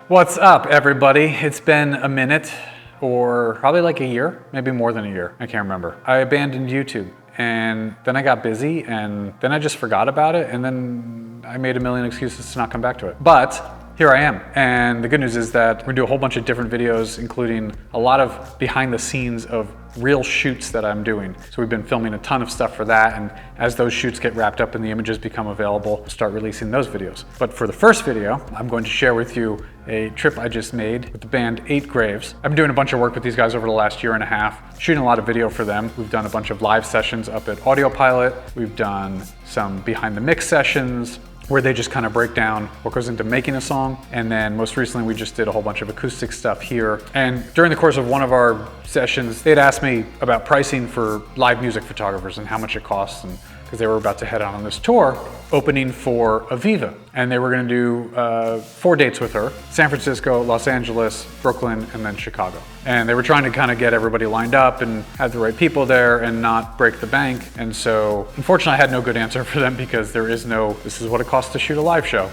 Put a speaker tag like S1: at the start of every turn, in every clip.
S1: What's up, everybody? It's been a minute, or probably like a year, maybe more than a year. I can't remember. I abandoned YouTube, and then I got busy, and then I just forgot about it, and then I made a million excuses to not come back to it. But here I am, and the good news is that we're gonna do a whole bunch of different videos, including a lot of behind the scenes of real shoots that I'm doing. So we've been filming a ton of stuff for that, and as those shoots get wrapped up and the images become available, we'll start releasing those videos. But for the first video, I'm going to share with you a trip I just made with the band 8 Graves. I've been doing a bunch of work with these guys over the last year and a half, shooting a lot of video for them. We've done a bunch of live sessions up at Audio Pilot. We've done some behind the mix sessions, where they just kind of break down what goes into making a song. And then most recently, we just did a whole bunch of acoustic stuff here. And during the course of one of our sessions, they'd asked me about pricing for live music photographers and how much it costs, and because they were about to head out on this tour, opening for Aviva. And they were gonna do 4 dates with her: San Francisco, Los Angeles, Brooklyn, and then Chicago. And they were trying to kind of get everybody lined up and have the right people there and not break the bank. And so, unfortunately, I had no good answer for them because there is no, this is what it costs to shoot a live show.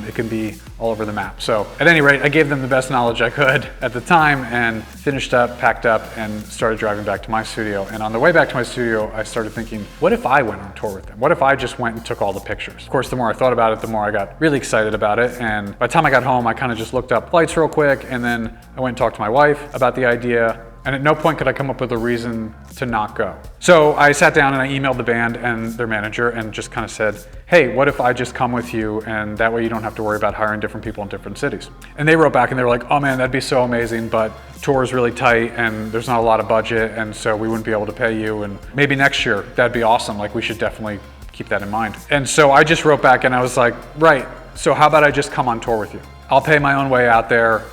S1: It can be all over the map. So at any rate, I gave them the best knowledge I could at the time and finished up, packed up, and started driving back to my studio. And on the way back to my studio, I started thinking, what if I went on tour with them? What if I just went and took all the pictures? Of course, the more I thought about it, the more I got really excited about it. And by the time I got home, I kind of just looked up flights real quick, and then I went and talked to my wife about the idea. And at no point could I come up with a reason to not go. So I sat down and I emailed the band and their manager and just kind of said, hey, what if I just come with you, and that way you don't have to worry about hiring different people in different cities? And they wrote back and they were like, oh man, that'd be so amazing, but tour is really tight and there's not a lot of budget, and so we wouldn't be able to pay you, and maybe next year, that'd be awesome. Like, we should definitely keep that in mind. And so I just wrote back and I was like, right, so how about I just come on tour with you? I'll pay my own way out there.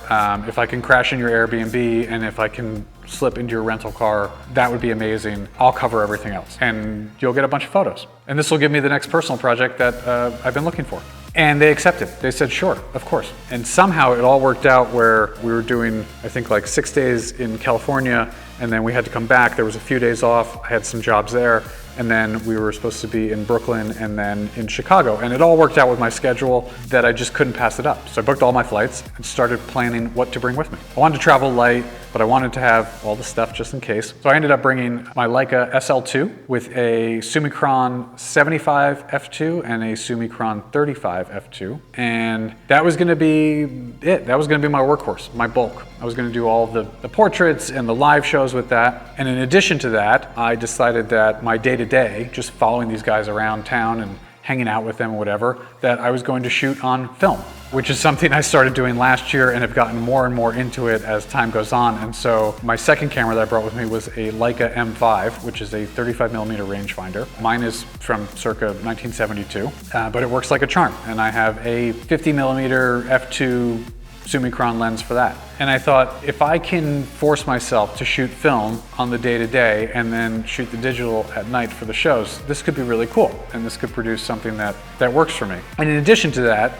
S1: If I can crash in your Airbnb and if I can slip into your rental car, that would be amazing. I'll cover everything else, and you'll get a bunch of photos. And this will give me the next personal project that I've been looking for. And they accepted. They said, sure, of course. And somehow it all worked out where we were doing, I think, like 6 days in California, and then we had to come back. There was a few days off. I had some jobs there. And then we were supposed to be in Brooklyn and then in Chicago. And it all worked out with my schedule that I just couldn't pass it up. So I booked all my flights and started planning what to bring with me. I wanted to travel light, but I wanted to have all the stuff just in case. So I ended up bringing my Leica SL2 with a Summicron 75 f2 and a Summicron 35 f2. And that was gonna be it. That was gonna be my workhorse, my bulk. I was gonna do all the portraits and the live shows with that. And in addition to that, I decided that my day-to-day, just following these guys around town and hanging out with them or whatever, that I was going to shoot on film, which is something I started doing last year and have gotten more and more into it as time goes on. And so my second camera that I brought with me was a Leica M5, which is a 35mm rangefinder. Mine is from circa 1972, but it works like a charm. And I have a 50mm f2 Summicron lens for that. And I thought, if I can force myself to shoot film on the day-to-day and then shoot the digital at night for the shows, this could be really cool. And this could produce something that works for me. And in addition to that,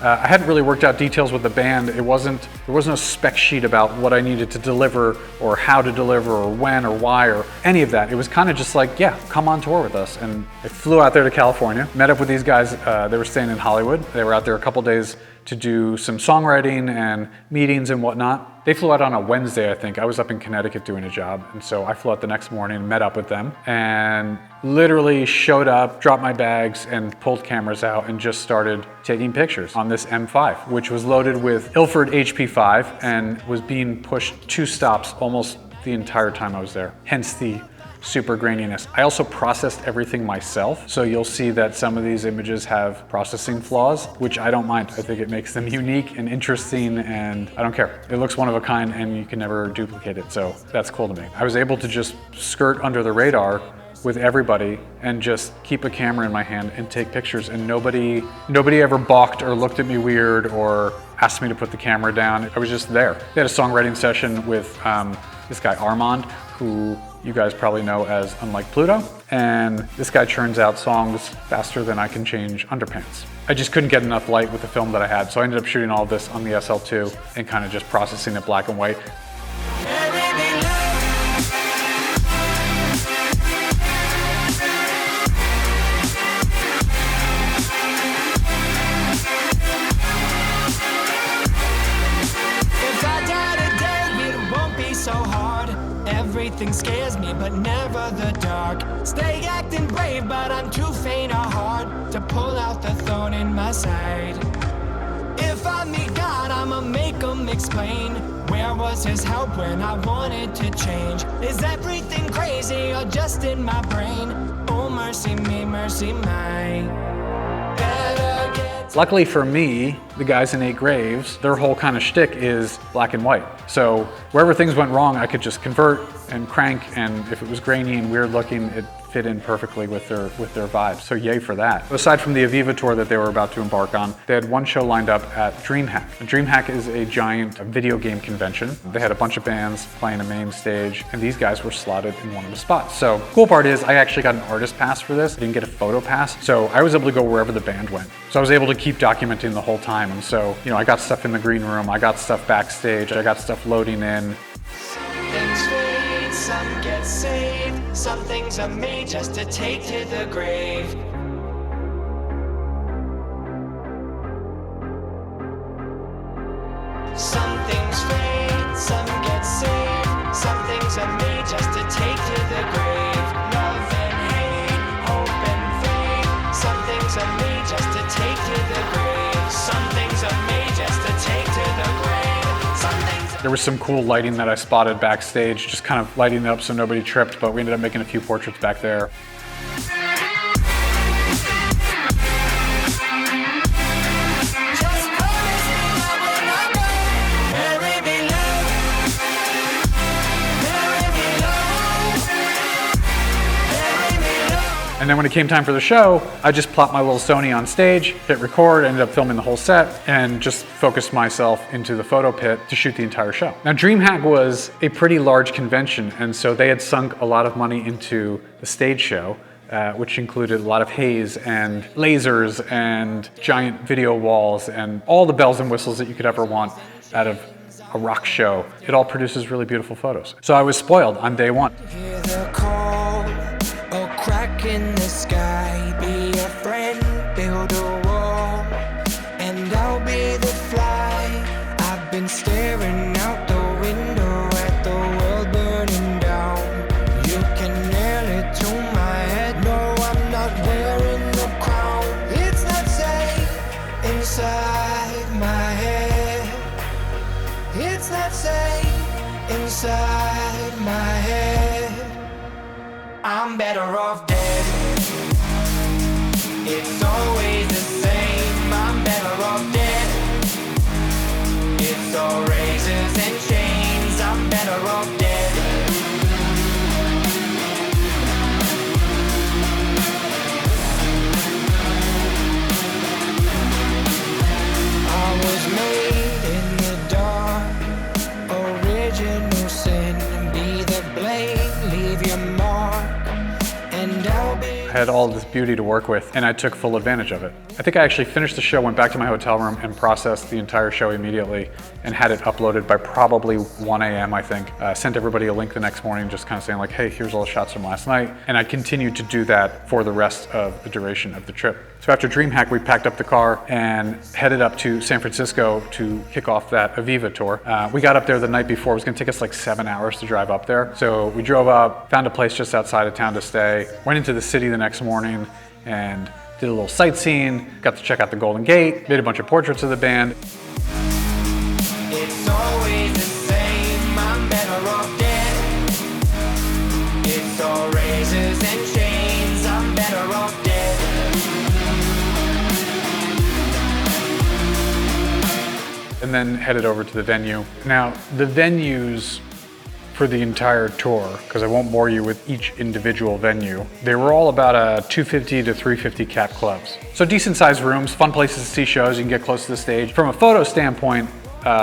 S1: I hadn't really worked out details with the band. There wasn't a spec sheet about what I needed to deliver or how to deliver or when or why or any of that. It was kind of just like, yeah, come on tour with us. And I flew out there to California, met up with these guys. They were staying in Hollywood. They were out there a couple days to do some songwriting and meetings and whatnot. They flew out on a Wednesday, I think. I was up in Connecticut doing a job. And so I flew out the next morning and met up with them and literally showed up, dropped my bags, and pulled cameras out and just started taking pictures on this M5, which was loaded with Ilford HP5 and was being pushed 2 stops almost the entire time I was there. Hence the super graininess. I also processed everything myself, so you'll see that some of these images have processing flaws, which I don't mind. I think it makes them unique and interesting, and I don't care. It looks one of a kind and you can never duplicate it, so that's cool to me. I was able to just skirt under the radar with everybody and just keep a camera in my hand and take pictures, and nobody ever balked or looked at me weird or asked me to put the camera down. I was just there. They had a songwriting session with this guy Armand, who you guys probably know as Unlike Pluto, and this guy churns out songs faster than I can change underpants. I just couldn't get enough light with the film that I had, so I ended up shooting all of this on the SL2 and kind of just processing it black and white.
S2: Everything scares me, but never the dark. Stay acting brave, but I'm too faint of heart to pull out the thorn in my side. If I meet God, I'ma make him explain. Where was his help when I wanted to change? Is everything crazy or just in my brain? Oh, mercy me, mercy mine.
S1: Luckily for me, the guys in 8 Graves, their whole kind of shtick is black and white. So wherever things went wrong, I could just convert and crank, and if it was grainy and weird looking, it fit in perfectly with their vibe. So yay for that. Aside from the Aviva tour that they were about to embark on, they had one show lined up at DreamHack. DreamHack is a giant video game convention. They had a bunch of bands playing a main stage, and these guys were slotted in one of the spots. So cool part is I actually got an artist pass for this. I didn't get a photo pass, so I was able to go wherever the band went. So I was able to keep documenting the whole time. And so, you know, I got stuff in the green room, I got stuff backstage, I got stuff loading in.
S2: Some get saved, some things are made just to take to the grave. Some things fade, some get saved, some things are made just to take to the grave. Love and hate, hope and faith, some things are made just to take to the grave. Some things are made just to take to the grave.
S1: There was some cool lighting that I spotted backstage, just kind of lighting it up so nobody tripped, but we ended up making a few portraits back there. And then when it came time for the show, I just plopped my little Sony on stage, hit record, ended up filming the whole set, and just focused myself into the photo pit to shoot the entire show. Now DreamHack was a pretty large convention, and so they had sunk a lot of money into the stage show, which included a lot of haze and lasers and giant video walls and all the bells and whistles that you could ever want out of a rock show. It all produces really beautiful photos. So I was spoiled on day one.
S2: Hear the call, a crack in the sky. Be a friend, build a wall, and I'll be the fly. I've been staring out the window at the world burning down. You can nail it to my head. No, I'm not wearing the crown. It's not safe inside my head. It's not safe inside my head. I'm better off dead. It's always the same. I'm better off dead. It's all razors and chains. I'm better off dead. I was made in the dark. Original sin. Be the blade. Leave your mark. And I'll be.
S1: I had all this beauty to work with, and I took full advantage of it. I think I actually finished the show, went back to my hotel room, and processed the entire show immediately, and had it uploaded by probably 1 a.m. I think. Sent everybody a link the next morning, just kind of saying like, hey, here's all the shots from last night. And I continued to do that for the rest of the duration of the trip. So after DreamHack, we packed up the car and headed up to San Francisco to kick off that Aviva tour. We got up there the night before. It was gonna take us like 7 hours to drive up there. So we drove up, found a place just outside of town to stay, went into the city the next morning, and did a little sightseeing, got to check out the Golden Gate, made a bunch of portraits of the band.
S2: It's always the same. I'm better off dead. It's all razors and chains. I'm better off dead.
S1: And then headed over to the venue. Now, the venues for the entire tour, because I won't bore you with each individual venue, they were all about a 250 to 350 cap clubs. So decent sized rooms, fun places to see shows, you can get close to the stage. From a photo standpoint,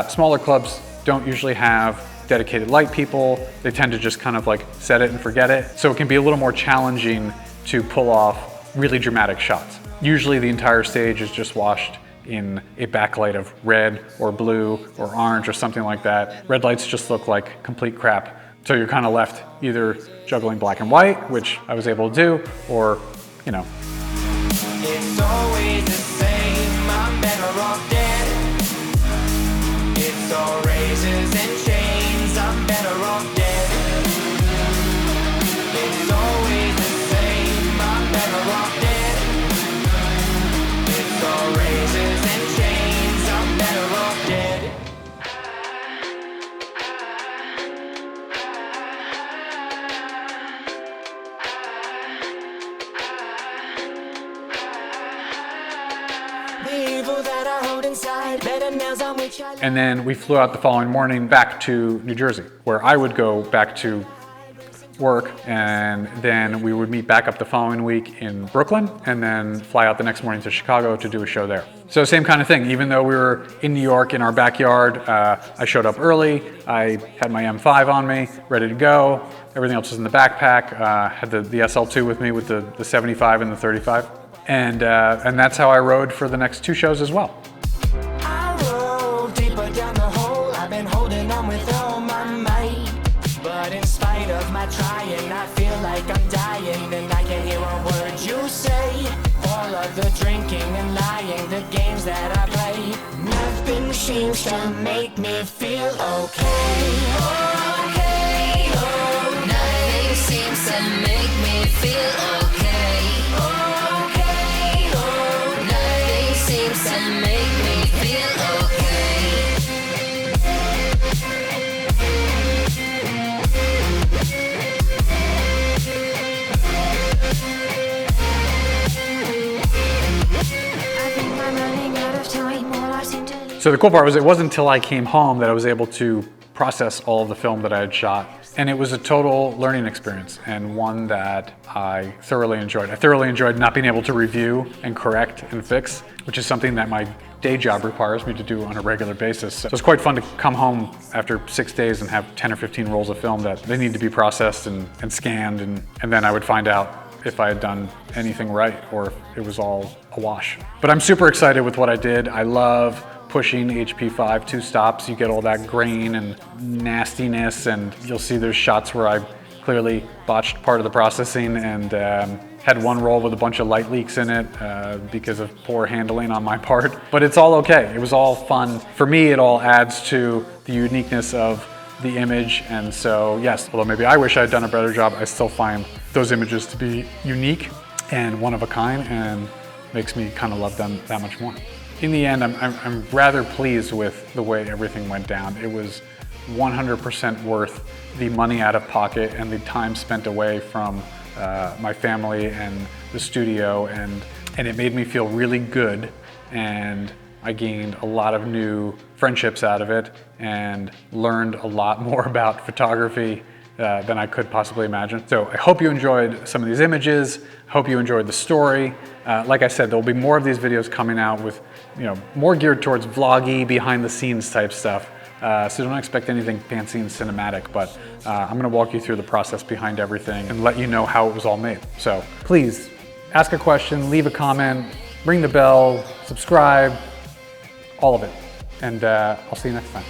S1: smaller clubs don't usually have dedicated light people. They tend to just kind of like set it and forget it. So it can be a little more challenging to pull off really dramatic shots. Usually the entire stage is just washed in a backlight of red or blue or orange or something like that. Red lights just look like complete crap. So you're kind of left either juggling black and white, which I was able to do, or, you know.
S2: It's always the same. I'm better off dead. It's all razors and chains. I'm better off dead.
S1: And then we flew out the following morning back to New Jersey, where I would go back to work, and then we would meet back up the following week in Brooklyn, and then fly out the next morning to Chicago to do a show there. So same kind of thing. Even though we were in New York in our backyard, I showed up early. I had my M5 on me, ready to go. Everything else was in the backpack. Had the SL2 with me with the 75 and the 35. And that's how I rode for the next 2 shows as well.
S2: I roll deeper down the hole. I've been holding on with all my might. But in spite of my trying, I feel like I'm dying, and I can hear a word you say. All of the drinking and lying, the games that I play, nothing seems to make me feel okay. Okay, oh, nothing seems to make me feel okay. Okay, oh, nothing seems to make me feel okay.
S1: So the cool part was it wasn't until I came home that I was able to process all of the film that I had shot. And it was a total learning experience, and one that I thoroughly enjoyed. I thoroughly enjoyed not being able to review and correct and fix, which is something that my day job requires me to do on a regular basis. So it's quite fun to come home after 6 days and have 10 or 15 rolls of film that they need to be processed and scanned, and then I would find out if I had done anything right or if it was all a wash. But I'm super excited with what I did. I love pushing HP5 2 stops. You get all that grain and nastiness, and you'll see there's shots where I clearly botched part of the processing and had one roll with a bunch of light leaks in it because of poor handling on my part. But it's all okay. It was all fun. For me, it all adds to the uniqueness of the image, and so yes, although maybe I wish I had done a better job, I still find those images to be unique and one of a kind, and makes me kind of love them that much more. In the end, I'm rather pleased with the way everything went down. It was 100% worth the money out of pocket and the time spent away from my family and the studio, and it made me feel really good, and I gained a lot of new friendships out of it and learned a lot more about photography than I could possibly imagine. So I hope you enjoyed some of these images. I hope you enjoyed the story. Like I said, there'll be more of these videos coming out with, more geared towards vloggy, behind the scenes type stuff. So don't expect anything fancy and cinematic, but I'm gonna walk you through the process behind everything and let you know how it was all made. So please ask a question, leave a comment, ring the bell, subscribe, all of it. And I'll see you next time.